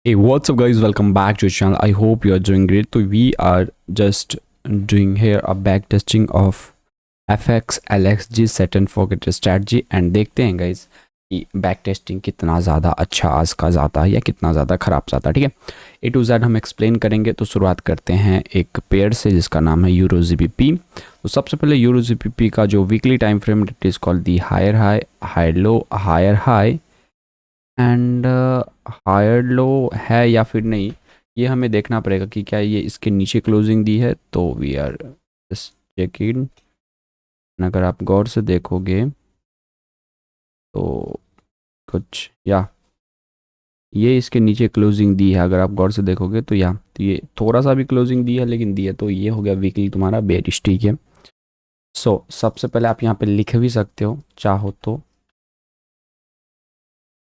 Hey, what's up, guys? Welcome back to the channel. I hope you are doing great. So we are just doing here a back testing of FX LXG set and forget strategy and देखते हैं guys कि back testing कितना ज़्यादा अच्छा आज का जाता है या कितना ज़्यादा ख़राब जाता है। ठीक है, ए टू जेड हम एक्सप्लेन करेंगे। तो शुरुआत करते हैं एक पेयर से जिसका नाम है यूरो जीबीपी। तो सबसे पहले यूरो जीबीपी का जो weekly time frame it is called the higher high, higher low, higher high and higher low है या फिर नहीं, ये हमें देखना पड़ेगा कि क्या ये इसके नीचे क्लोजिंग दी है। तो वी आर चेक इन। अगर आप गौर से देखोगे तो कुछ या ये इसके नीचे क्लोजिंग दी है। अगर आप गौर से देखोगे तो तो ये थोड़ा सा भी क्लोजिंग दी है, लेकिन दी है। तो ये हो गया वीकली तुम्हारा बेरिश। ठीक है, सो सबसे पहले आप यहाँ पे लिख भी सकते हो,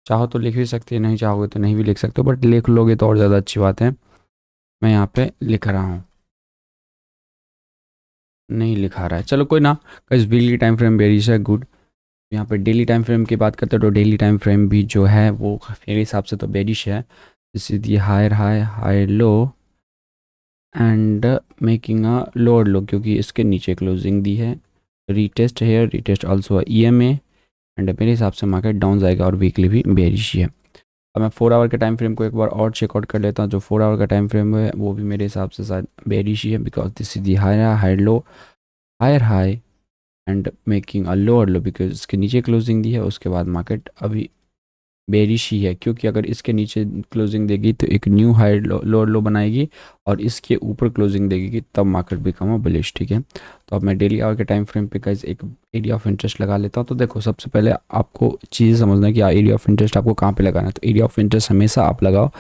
चाहो तो लिख भी सकते हैं, नहीं चाहोगे तो नहीं भी लिख सकते हो, बट लिख लोगे तो और ज़्यादा अच्छी बात है। मैं यहाँ पे लिख रहा हूँ, नहीं लिखा रहा है, चलो कोई ना। इस वीकली टाइम फ्रेम बेरिश है, गुड। यहाँ पे डेली टाइम फ्रेम की बात करते हैं तो डेली टाइम फ्रेम भी जो है वो मेरे हिसाब से तो बेरिश है। इसीलिए higher high, higher low and making a lower low, क्योंकि इसके नीचे क्लोजिंग दी है। Retest here, retest also EMA and मेरे हिसाब से मार्केट डाउन जाएगा और वीकली भी बेरिश ही है। अब मैं 4 आवर के टाइम फ्रेम को एक बार और चेकआउट कर लेता हूँ। जो 4 आवर का टाइम फ्रेम है वो भी मेरे हिसाब से शायद बेरिश ही है, because this is the higher higher low, higher high and making a lower low, because इसके नीचे क्लोजिंग दी है। उसके बाद मार्केट अभी बेरिश ही है, क्योंकि अगर इसके नीचे क्लोजिंग देगी तो एक न्यू हाई लोअर लो बनाएगी, और इसके ऊपर क्लोजिंग देगी तब मार्केट बिकम अ बुलिश। ठीक है, तो अब मैं डेली आवर के टाइम फ्रेम पे गाइस एक एरिया ऑफ इंटरेस्ट लगा लेता हूँ। तो देखो, सबसे पहले आपको चीज़ें समझना है कि एरिया ऑफ इंटरेस्ट आपको कहाँ पे लगाना है। तो एरिया ऑफ इंटरेस्ट हमेशा आप लगाओ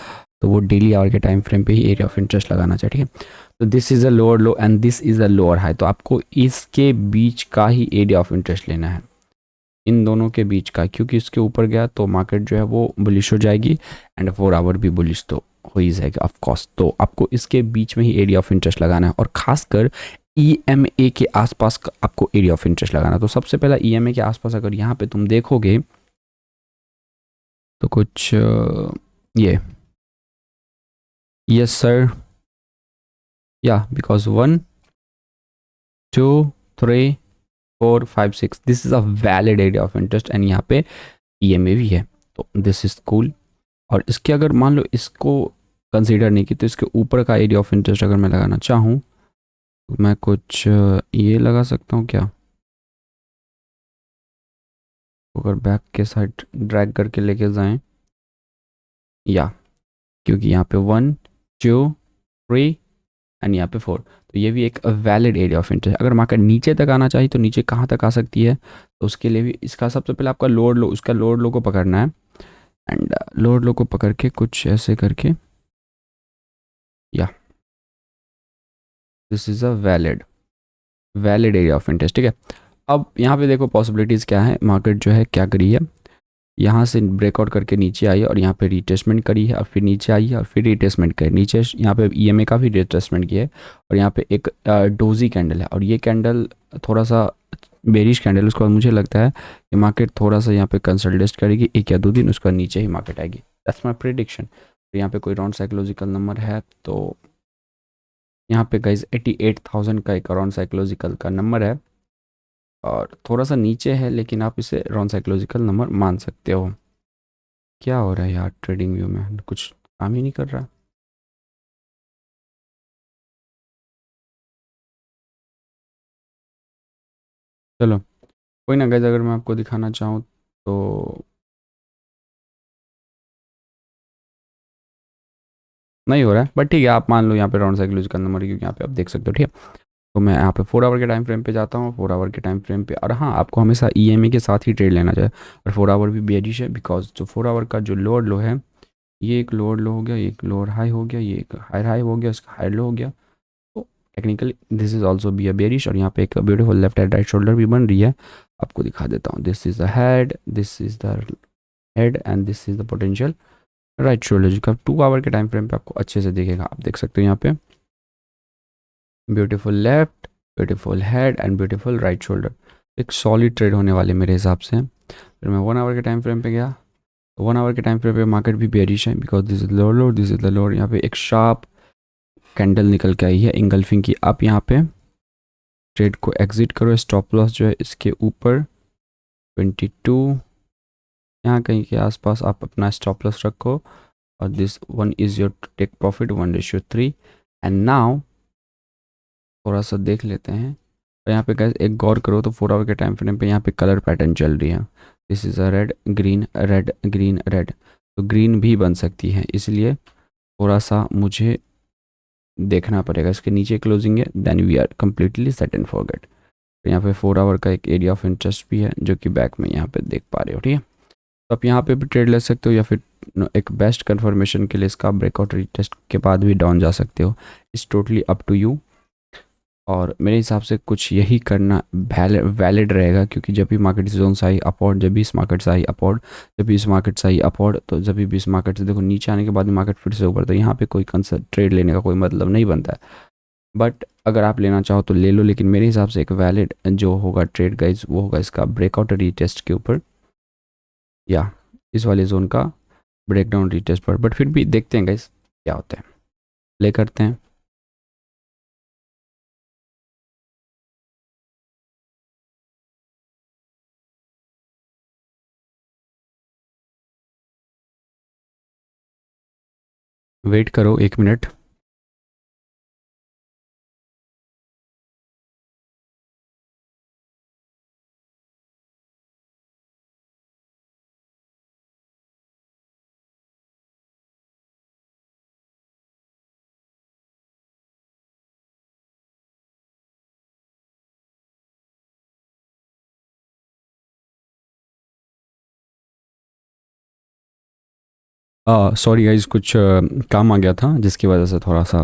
तो वो डेली आवर के टाइम फ्रेम पे ही एरिया ऑफ इंटरेस्ट लगाना चाहिए। ठीक है, तो this is a lower low and this is a lower high, तो आपको इसके बीच का ही एरिया ऑफ इंटरेस्ट लेना है, इन दोनों के बीच का, क्योंकि इसके ऊपर गया तो मार्केट जो है वो बुलिश हो जाएगी एंड 4 आवर भी बुलिश तो हो ही जाएगा ऑफ कोर्स। तो आपको इसके बीच में ही एरिया ऑफ इंटरेस्ट लगाना है, और खासकर EMA के आसपास का आपको एरिया ऑफ इंटरेस्ट लगाना है। तो सबसे पहला EMA के आसपास अगर यहाँ पे तुम देखोगे तो कुछ ये यस सर, या because 1 2 3 4 5 6 this is a valid area of interest and यहाँ पे EMA भी है, तो दिस इज कूल। और इसके अगर मान लो इसको कंसीडर नहीं की तो इसके ऊपर का एरिया ऑफ इंटरेस्ट अगर मैं लगाना चाहूँ तो मैं कुछ ये लगा सकता हूँ क्या। अगर बैक के साइड ड्रैग करके लेके जाएं, या क्योंकि यहाँ पे 1 2 3 एंड यहाँ पे 4, तो ये भी एक वैलिड एरिया ऑफ इंटरेस्ट। अगर मार्केट नीचे तक आना चाहिए तो नीचे कहाँ तक आ सकती है, तो उसके लिए भी इसका सबसे पहले आपका लोअर लो, उसका लोअर लो को पकड़ना है एंड लोअर लो को पकड़ के कुछ ऐसे करके, या this is a valid area of interest. ठीक है, अब यहाँ पे देखो पॉसिबिलिटीज़ क्या है। मार्केट जो है क्या करी है, यहाँ से ब्रेकआउट करके नीचे आई है और यहाँ पे रिटेस्टमेंट करी है, और फिर नीचे आई है और फिर रिटेस्टमेंट करी, नीचे यहाँ पे EMA का भी रिटेस्टमेंट किया है, और यहाँ पे एक डोजी कैंडल है, और ये कैंडल थोड़ा सा बेरिश कैंडल। उसके बाद मुझे लगता है कि मार्केट थोड़ा सा यहाँ पे कंसल्टेट करेगी 1 या 2 दिन, उसके बाद नीचे ही मार्केट आएगी। That's my prediction. तो यहाँ पे कोई राउंड साइकोलॉजिकल नंबर है, तो यहाँ पे गाइज 88,000 का एक राउंड साइकोलॉजिकल का नंबर है, और थोड़ा सा नीचे है, लेकिन आप इसे राउंड साइकोलॉजिकल नंबर मान सकते हो। क्या हो रहा है यार, ट्रेडिंग व्यू में कुछ काम ही नहीं कर रहा। चलो कोई ना गाइज, अगर मैं आपको दिखाना चाहूँ तो नहीं हो रहा है, बट ठीक है, आप मान लो यहाँ पे राउंड साइकोलॉजिकल नंबर, क्योंकि यहाँ पे आप देख सकते हो। ठीक है, तो मैं यहाँ पे 4 आवर के टाइम फ्रेम पे जाता हूँ, 4 आवर के टाइम फ्रेम पे। और हाँ, आपको हमेशा EMA के साथ ही ट्रेड लेना चाहिए, और 4 आवर भी बेरिश है, बिकॉज जो 4 आवर का जो लोअर लो है, ये एक लोअर लो हो गया, ये एक लोअर हाई हो गया, ये एक हायर हाई हो गया, इसका हायर लो हो गया। तो technically this is also be a bearish, और यहाँ पे एक beautiful left and right shoulder भी बन रही है। आपको दिखा देता हूँ, this is the head, this is the head and this is the potential right shoulder, जो 2 आवर के टाइम फ्रेम पे आपको अच्छे से दिखेगा। आप देख सकते हो यहाँ पे beautiful left, beautiful head and beautiful right shoulder. एक सॉलिड ट्रेड होने वाले मेरे हिसाब से। फिर मैं 1 आवर के टाइम फ्रेम पे गया, तो 1 आवर के टाइम फ्रेम पे मार्केट भी बेरिश है because this is lower low, this is the lower. यहाँ पे एक शार्प कैंडल निकल के आई है इंगल्फिंग की। आप यहाँ पे ट्रेड को एग्जिट करो। स्टॉप लॉस जो है इसके ऊपर 22 यहाँ कहीं के आसपास आप अपना स्टॉप लॉस रखो और this one is your take profit 1:3। And now थोड़ा सा देख लेते हैं। तो यहाँ पे गाइस एक गौर करो तो 4 आवर के टाइम फ्रेम पे यहाँ पे कलर पैटर्न चल रही है। This is a red green red green red, तो ग्रीन भी बन सकती है, इसलिए थोड़ा सा मुझे देखना पड़ेगा। इसके नीचे क्लोजिंग है then we are completely set and forget. तो यहाँ पे 4 आवर का एक एरिया ऑफ इंटरेस्ट भी है जो कि बैक में यहाँ पे देख पा रहे हो, ठीक है। तो आप यहाँ पे भी ट्रेड ले सकते हो या फिर एक बेस्ट कन्फर्मेशन के लिए इसका ब्रेकआउट रीटेस्ट के बाद भी डाउन जा सकते हो। It's totally up to you. और मेरे हिसाब से कुछ यही करना वैलिड रहेगा, क्योंकि जब भी मार्केट जोन से आई अपवर्ड, जब भी इस मार्केट से आई अपवर्ड, जब भी इस मार्केट से आई अपवर्ड, तो जब भी इस मार्केट से देखो नीचे आने के बाद मार्केट फिर से ऊपर, तो यहाँ पे कोई ट्रेड लेने का कोई मतलब नहीं बनता है। बट अगर आप लेना चाहो तो ले लो, लेकिन मेरे हिसाब से एक वैलिड जो होगा ट्रेड गाइज वो होगा इसका ब्रेकआउट रीटेस्ट के ऊपर या इस वाले जोन का ब्रेकडाउन रीटेस्ट पर। बट फिर भी देखते हैं गाइज क्या होता है, प्ले करते हैं। वेट करो 1 मिनट। सॉरी गाइज कुछ काम आ गया था जिसकी वजह से थोड़ा सा,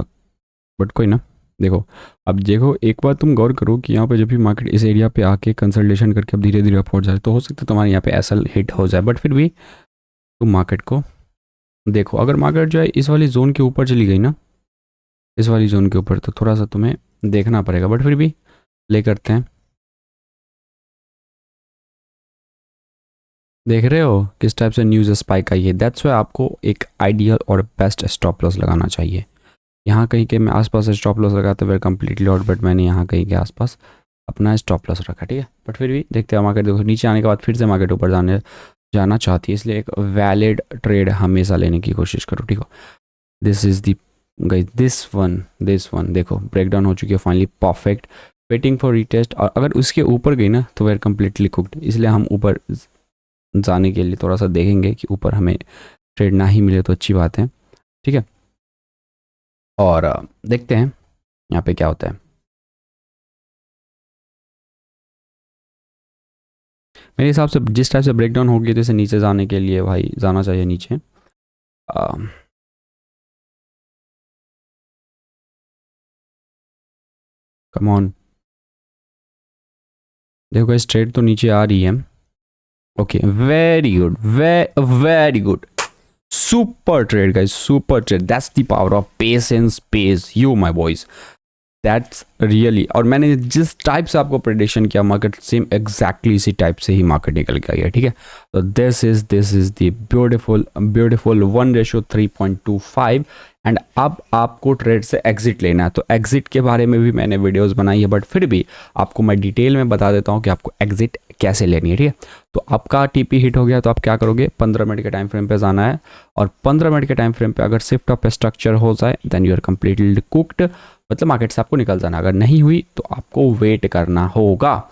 बट कोई ना। देखो अब देखो एक बार तुम गौर करो कि यहाँ पे जब भी मार्केट इस एरिया पे आके कंसल्टेशन करके अब धीरे धीरे अपवर्ड जाए तो हो सकता है तुम्हारे यहाँ पे ऐसा हिट हो जाए, बट फिर भी तुम मार्केट को देखो। अगर मार्केट जो है इस वाली जोन के ऊपर चली गई ना, इस वाली जोन के ऊपर, तो थोड़ा सा तुम्हें देखना पड़ेगा, बट फिर भी प्ले करते हैं। देख रहे हो किस टाइप से न्यूज़ स्पाइक आई है। दैट्स वाई आपको एक आइडियल और बेस्ट स्टॉप लॉस लगाना चाहिए। यहाँ कहीं के मैं आसपास स्टॉप लॉस लगाते हुए कम्प्लीटली आउट, बट मैंने यहाँ कहीं के आसपास अपना स्टॉप लॉस रखा, ठीक है। बट फिर भी देखते हैं मार्केट, देखो नीचे आने के बाद फिर से मार्केट ऊपर जाना चाहती है, इसलिए एक वैलिड ट्रेड हमेशा लेने की कोशिश करो, ठीक हो। This is the guys this one देखो ब्रेक डाउन हो चुकी है finally, perfect, waiting for retest. और अगर उसके ऊपर गई ना तो वेर कम्प्लीटली कुकड, इसलिए हम ऊपर जाने के लिए थोड़ा सा देखेंगे कि ऊपर हमें ट्रेड ना ही मिले तो अच्छी बात है, ठीक है। और देखते हैं यहाँ पे क्या होता है। मेरे हिसाब से जिस टाइप से ब्रेकडाउन होगी तो इसे नीचे जाने के लिए भाई जाना चाहिए नीचे। कम ऑन, देखो इस ट्रेड तो नीचे आ रही है। Okay very good, very good, super trade guys, super trade. That's the power of patience page you my boys, that's really. और मैंने जिस टाइप से आपको प्रेडिक्शन किया मार्केट सेम एग्जैक्टली इसी टाइप से ही मार्केट निकल के आई है, ठीक है। तो this is the beautiful 1:3.25। And अब आपको ट्रेड से एग्जिट लेना है, तो एग्जिट के बारे में भी मैंने वीडियोस बनाई है, बट फिर भी आपको मैं डिटेल में बता देता हूँ कि आपको एग्जिट कैसे लेनी है, ठीक है। तो आपका टीपी हिट हो गया तो आप क्या करोगे, 15 मिनट के टाइम फ्रेम पे जाना है, और 15 मिनट के टाइम फ्रेम पे अगर शिफ्ट ऑफ स्ट्रक्चर हो जाए then you are completely cooked, मतलब मार्केट से आपको निकल जाना। अगर नहीं हुई तो आपको वेट करना होगा।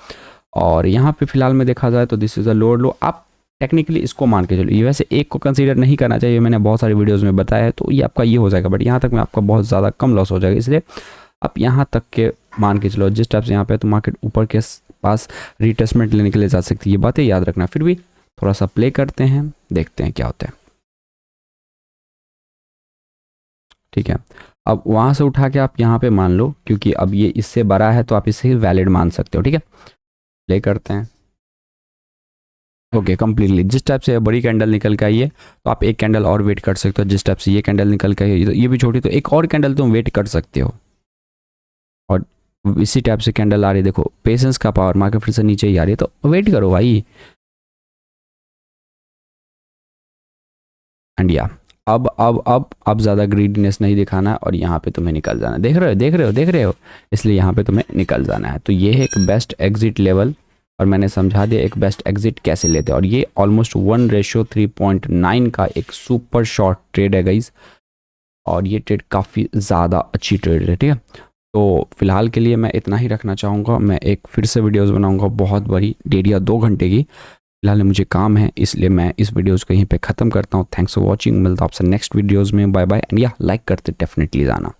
और यहाँ पे फिलहाल में देखा जाए तो दिस इज अ लोअर लो, आप टेक्निकली इसको मान के चलो। ये वैसे एक को कंसीडर नहीं करना चाहिए, मैंने बहुत सारी वीडियोस में बताया है, तो ये आपका ये हो जाएगा, बट यहाँ तक में आपका बहुत ज़्यादा कम लॉस हो जाएगा, इसलिए आप यहाँ तक के मान के चलो। जिस टाइप से यहाँ पे तो मार्केट ऊपर के पास रिटेस्टमेंट लेने के लिए जा सकती है, ये बातें याद रखना। फिर भी थोड़ा सा प्ले करते हैं, देखते हैं क्या होता है, ठीक है। अब वहाँ से उठा के आप यहाँ पे मान लो, क्योंकि अब ये इससे बड़ा है तो आप इसे वैलिड मान सकते हो, ठीक है। प्ले करते हैं। ओके कम्प्लीटली जिस टाइप से बड़ी कैंडल निकल के आई है तो आप एक कैंडल और वेट कर सकते हो। जिस टाइप से ये कैंडल निकल के आई है, ये भी छोटी, तो एक और कैंडल तुम वेट कर सकते हो। और इसी टाइप से कैंडल आ रही है, देखो पेशेंस का पावर, मार्केट फिर से नीचे ही आ रही है, तो वेट करो भाई। एंड या अब ज़्यादा ग्रीडीनेस नहीं दिखाना है और यहाँ पे तुम्हें निकल जाना है। देख रहे हो, इसलिए यहाँ पे तुम्हें निकल जाना है। तो ये है एक बेस्ट एग्जिट लेवल और मैंने समझा दिया एक बेस्ट एग्जिट कैसे लेते हैं। और ये ऑलमोस्ट 1:3.9 का एक सुपर शॉर्ट ट्रेड है गाइज, और ये ट्रेड काफ़ी ज़्यादा अच्छी ट्रेड है, ठीक है। तो फिलहाल के लिए मैं इतना ही रखना चाहूँगा। मैं एक फिर से वीडियोस बनाऊँगा बहुत बड़ी 1.5 या 2 घंटे की। फिलहाल मुझे काम है, इसलिए मैं इस वीडियोस को यहीं पे ख़त्म करता हूँ। थैंक्स फॉर वॉचिंग, मिलता हूँ आपसे नेक्स्ट वीडियोस में। बाय बाय एंड या लाइक करते डेफिनेटली जाना।